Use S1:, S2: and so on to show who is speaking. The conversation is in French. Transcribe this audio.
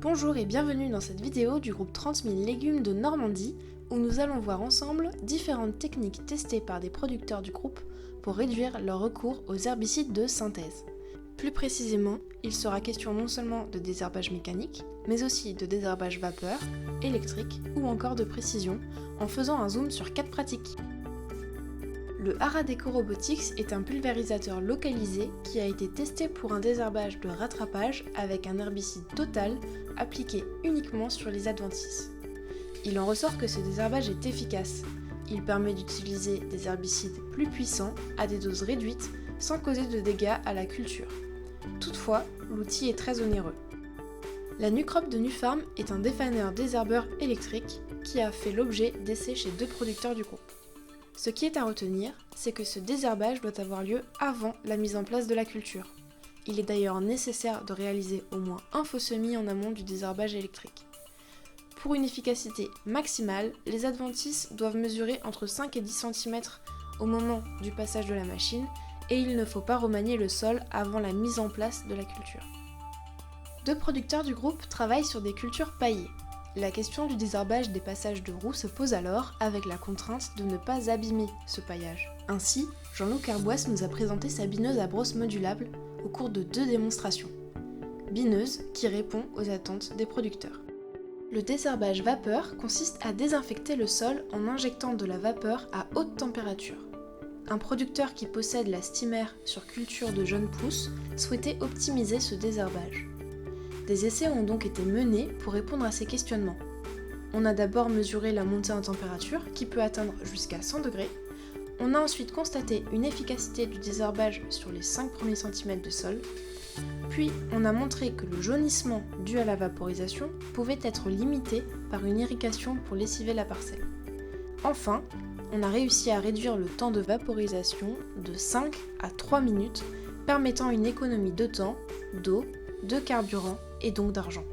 S1: Bonjour et bienvenue dans cette vidéo du groupe 30 000 légumes de Normandie où nous allons voir ensemble différentes techniques testées par des producteurs du groupe pour réduire leur recours aux herbicides de synthèse. Plus précisément, il sera question non seulement de désherbage mécanique, mais aussi de désherbage vapeur, électrique ou encore de précision en faisant un zoom sur 4 pratiques. Le Haradeco Robotics est un pulvérisateur localisé qui a été testé pour un désherbage de rattrapage avec un herbicide total appliqué uniquement sur les adventices. Il en ressort que ce désherbage est efficace. Il permet d'utiliser des herbicides plus puissants à des doses réduites sans causer de dégâts à la culture. Toutefois, l'outil est très onéreux. La Nucrop de Nufarm est un défaneur désherbeur électrique qui a fait l'objet d'essais chez 2 producteurs du groupe. Ce qui est à retenir, c'est que ce désherbage doit avoir lieu avant la mise en place de la culture. Il est d'ailleurs nécessaire de réaliser au moins un faux semis en amont du désherbage électrique. Pour une efficacité maximale, les adventices doivent mesurer entre 5 et 10 cm au moment du passage de la machine et il ne faut pas remanier le sol avant la mise en place de la culture. 2 producteurs du groupe travaillent sur des cultures paillées. La question du désherbage des passages de roues se pose alors avec la contrainte de ne pas abîmer ce paillage. Ainsi, Jean-Luc Arbois nous a présenté sa bineuse à brosse modulable au cours de 2 démonstrations. Bineuse qui répond aux attentes des producteurs. Le désherbage vapeur consiste à désinfecter le sol en injectant de la vapeur à haute température. Un producteur qui possède la Steamer sur culture de jeunes pousses souhaitait optimiser ce désherbage. Des essais ont donc été menés pour répondre à ces questionnements. On a d'abord mesuré la montée en température qui peut atteindre jusqu'à 100 degrés. On a ensuite constaté une efficacité du désherbage sur les 5 premiers centimètres de sol. Puis on a montré que le jaunissement dû à la vaporisation pouvait être limité par une irrigation pour lessiver la parcelle. Enfin, on a réussi à réduire le temps de vaporisation de 5 à 3 minutes, permettant une économie de temps, d'eau, de carburant et donc d'argent.